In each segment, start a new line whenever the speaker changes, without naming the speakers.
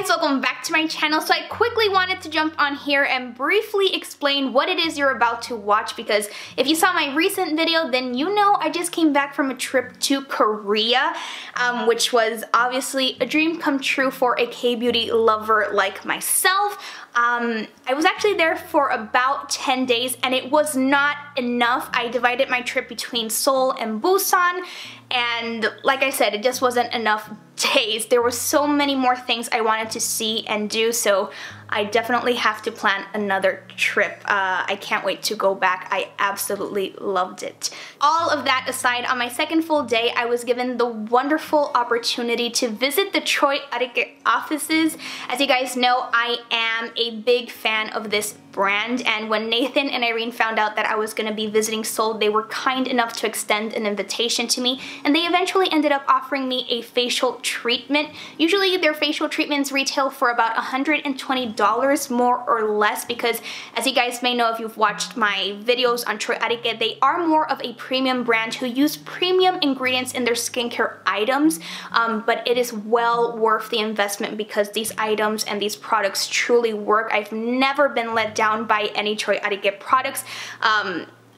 guys, welcome back to my channel. So I quickly wanted to jump on here and briefly explain what it is you're about to watch, because if you saw my recent video, then you know I just came back from a trip to Korea, which was obviously a dream come true for a K-beauty lover like myself. I was actually there for about 10 days and it was not enough. I divided my trip between Seoul and Busan, and like I said, it just wasn't enough days. There were so many more things I wanted to see and do, so I definitely have to plan another trip. I can't wait to go back. I absolutely loved it. All of that aside, on my second full day, I was given the wonderful opportunity to visit the Troiareuke offices. As you guys know, I am a big fan of this brand, and when Nathan and Irene found out that I was going to be visiting Seoul, they were kind enough to extend an invitation to me, and they eventually ended up offering me a facial treatment. Usually their facial treatments retail for about $120 more or less, because as you guys may know if you've watched my videos on Troiareuke, they are more of a premium brand who use premium ingredients in their skincare items, but it is well worth the investment because these items and these products truly work. I've never been let down by any Troiareuke products.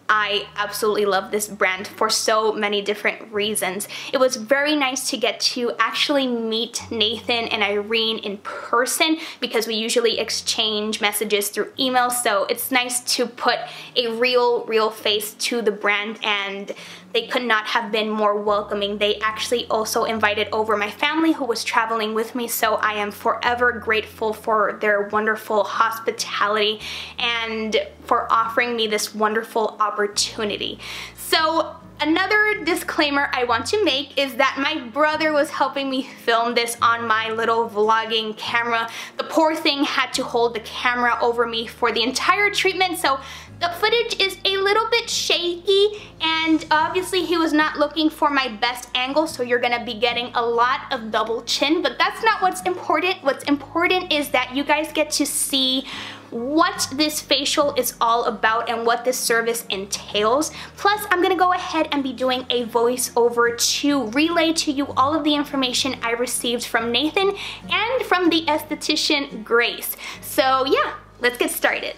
I absolutely love this brand for so many different reasons. It was very nice to get to actually meet Nathan and Irene in person, because we usually exchange messages through email, so it's nice to put a real face to the brand, and they could not have been more welcoming. They actually also invited over my family who was traveling with me, so I am forever grateful for their wonderful hospitality and for offering me this wonderful opportunity. So another disclaimer I want to make is that my brother was helping me film this on my little vlogging camera. The poor thing had to hold the camera over me for the entire treatment, so the footage is a little bit shaky, and obviously he was not looking for my best angle, so you're gonna be getting a lot of double chin, but that's not what's important. What's important is that you guys get to see what this facial is all about and what this service entails. Plus, I'm gonna go ahead and be doing a voiceover to relay to you all of the information I received from Nathan and from the esthetician Grace. So yeah, let's get started.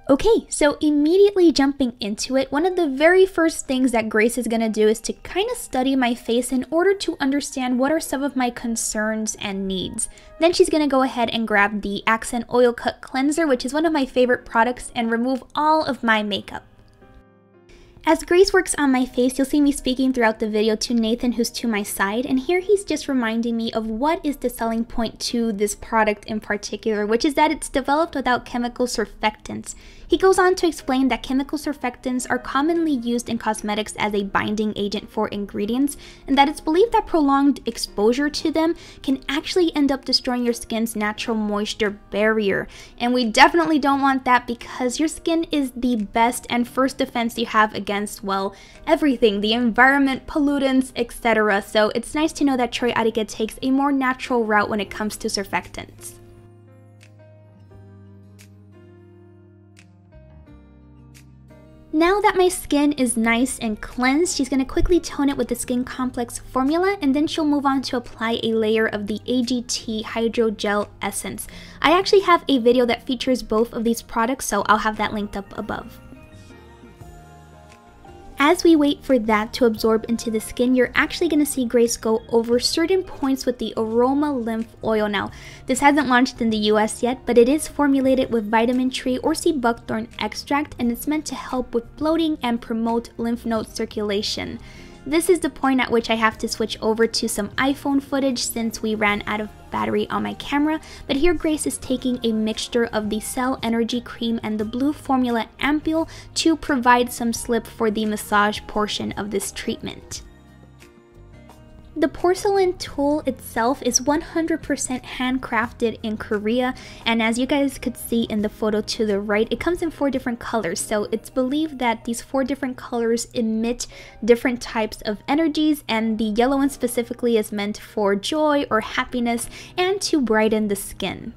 Okay, so immediately jumping into it, one of the very first things that Grace is gonna do is to kind of study my face in order to understand what are some of my concerns and needs. Then she's gonna go ahead and grab the Accent Oil Cut Cleanser, which is one of my favorite products, and remove all of my makeup. As Grace works on my face, you'll see me speaking throughout the video to Nathan, who's to my side, and here he's just reminding me of what is the selling point to this product in particular, which is that it's developed without chemical surfactants. He goes on to explain that chemical surfactants are commonly used in cosmetics as a binding agent for ingredients, and that it's believed that prolonged exposure to them can actually end up destroying your skin's natural moisture barrier. And we definitely don't want that, because your skin is the best and first defense you have against, well, everything, the environment, pollutants, etc. So it's nice to know that Troiareuke takes a more natural route when it comes to surfactants. Now that my skin is nice and cleansed, she's going to quickly tone it with the Skin Complex formula, and then she'll move on to apply a layer of the AGT Hydrogel Essence. I actually have a video that features both of these products, so I'll have that linked up above. As we wait for that to absorb into the skin, you're actually going to see Grace go over certain points with the Aroma Lymph Oil. Now, this hasn't launched in the US yet, but it is formulated with vitamin tree or sea buckthorn extract, and it's meant to help with bloating and promote lymph node circulation. This is the point at which I have to switch over to some iPhone footage since we ran out of battery on my camera, but here Grace is taking a mixture of the Cell Energy Cream and the blue formula Ampule to provide some slip for the massage portion of this treatment. The porcelain tool itself is 100% handcrafted in Korea, and as you guys could see in the photo to the right, it comes in 4 different colors. So it's believed that these 4 different colors emit different types of energies, and the yellow one specifically is meant for joy or happiness and to brighten the skin.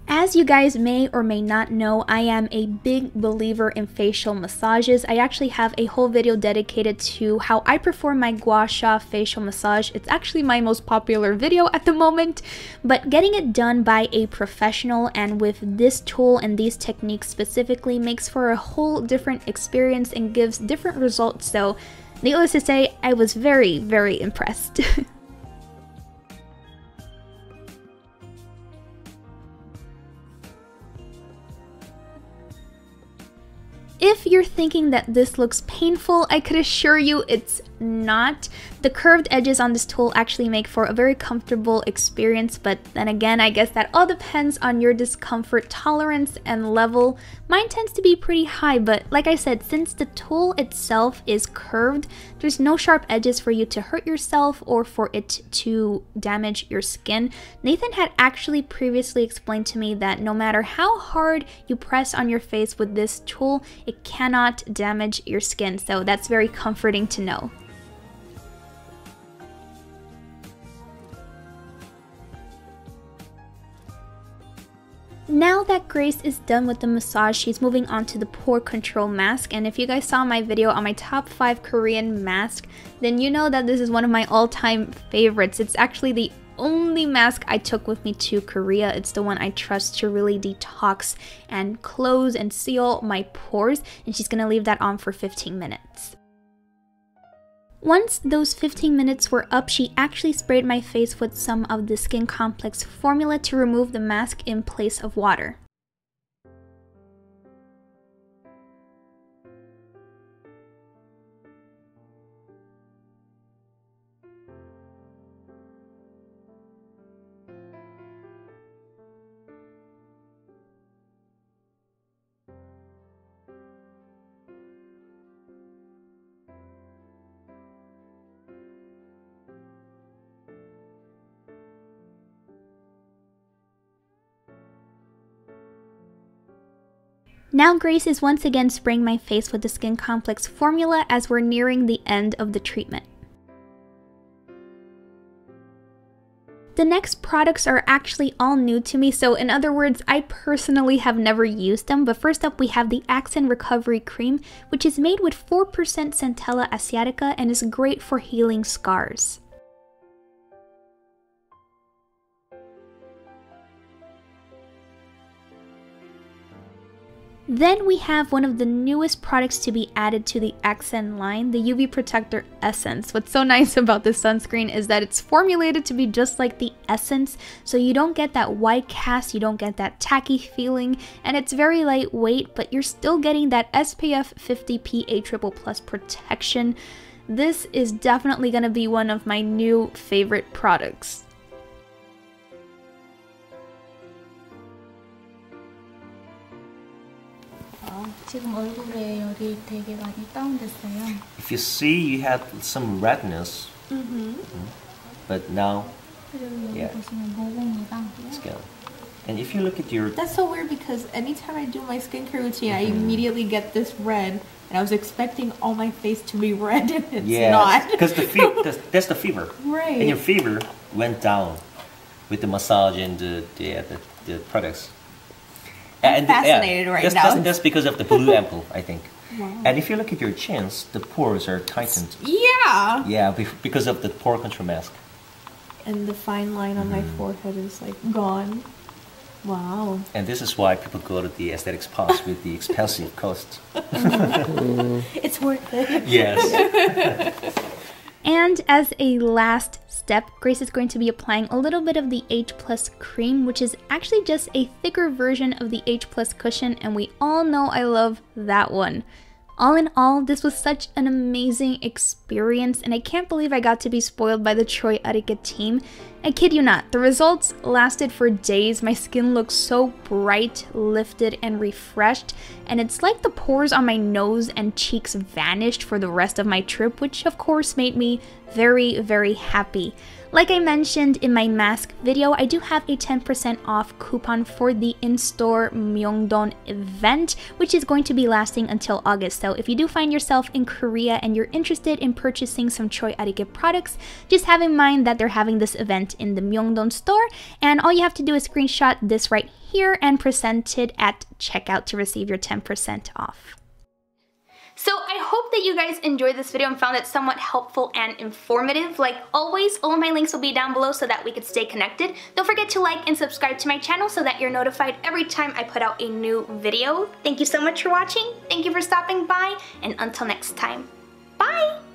As you guys may or may not know, I am a big believer in facial massages. I actually have a whole video dedicated to how I perform my gua sha facial massage. It's actually my most popular video at the moment, but getting it done by a professional and with this tool and these techniques specifically makes for a whole different experience and gives different results. So needless to say, I was very, very impressed. If you're thinking that this looks painful, I could assure you it's not. The curved edges on this tool actually make for a very comfortable experience, but then again, I guess that all depends on your discomfort tolerance and level. Mine tends to be pretty high, but like I said, since the tool itself is curved, there's no sharp edges for you to hurt yourself or for it to damage your skin. Nathan had actually previously explained to me that no matter how hard you press on your face with this tool, it cannot damage your skin, so that's very comforting to know. Now that Grace is done with the massage, she's moving on to the pore control mask, and if you guys saw my video on my top 5 Korean mask, then you know that this is one of my all-time favorites. It's actually the only mask I took with me to Korea. It's the one I trust to really detox and close and seal my pores, and she's gonna leave that on for 15 minutes. Once those 15 minutes were up, she actually sprayed my face with some of the Skin Complex formula to remove the mask in place of water. Now Grace is once again spraying my face with the Skin Complex formula as we're nearing the end of the treatment. The next products are actually all new to me, so in other words, I personally have never used them, but first up we have the Accent Recovery Cream, which is made with 4% Centella asiatica and is great for healing scars. Then we have one of the newest products to be added to the Accent line, the UV Protector Essence. What's so nice about this sunscreen is that it's formulated to be just like the Essence, so you don't get that white cast, you don't get that tacky feeling, and it's very lightweight, but you're still getting that SPF 50 PA++ protection. This is definitely going to be one of my new favorite products.
지금 얼굴에 열이 되게 많이 다운됐어요.
If you see, you had some redness, but now, yeah, it's gone. And if you look at your...
That's so weird because anytime I do my skincare routine, I immediately get this red, and I was expecting all my face to be red, and it's not.
Because that's the fever.
Right.
And your fever went down with the massage and the products.
I'm fascinated right now.
That's because of the blue ampoule, I think. Wow. And if you look at your chins, the pores are tightened.
Yeah.
Yeah, because of the pore control mask.
And the fine line on my forehead is like gone. Wow.
And this is why people go to the aesthetic spas with the expensive costs.
It's worth it.
Yes.
And as a last step, Grace is going to be applying a little bit of the H+ cream, which is actually just a thicker version of the H+ cushion, and we all know I love that one. All in all, this was such an amazing experience, and I can't believe I got to be spoiled by the Troiareuke team. I kid you not, the results lasted for days. My skin looked so bright, lifted, and refreshed, and it's like the pores on my nose and cheeks vanished for the rest of my trip, which of course made me very, very happy. Like I mentioned in my mask video, I do have a 10% off coupon for the in-store Myeongdong event, which is going to be lasting until August. So if you do find yourself in Korea and you're interested in purchasing some Troiareuke products, just have in mind that they're having this event in the Myeongdong store, and all you have to do is screenshot this right here and present it at checkout to receive your 10% off. So I hope that you guys enjoyed this video and found it somewhat helpful and informative. Like always, all of my links will be down below so that we could stay connected. Don't forget to like and subscribe to my channel so that you're notified every time I put out a new video. Thank you so much for watching. Thank you for stopping by, and until next time, bye!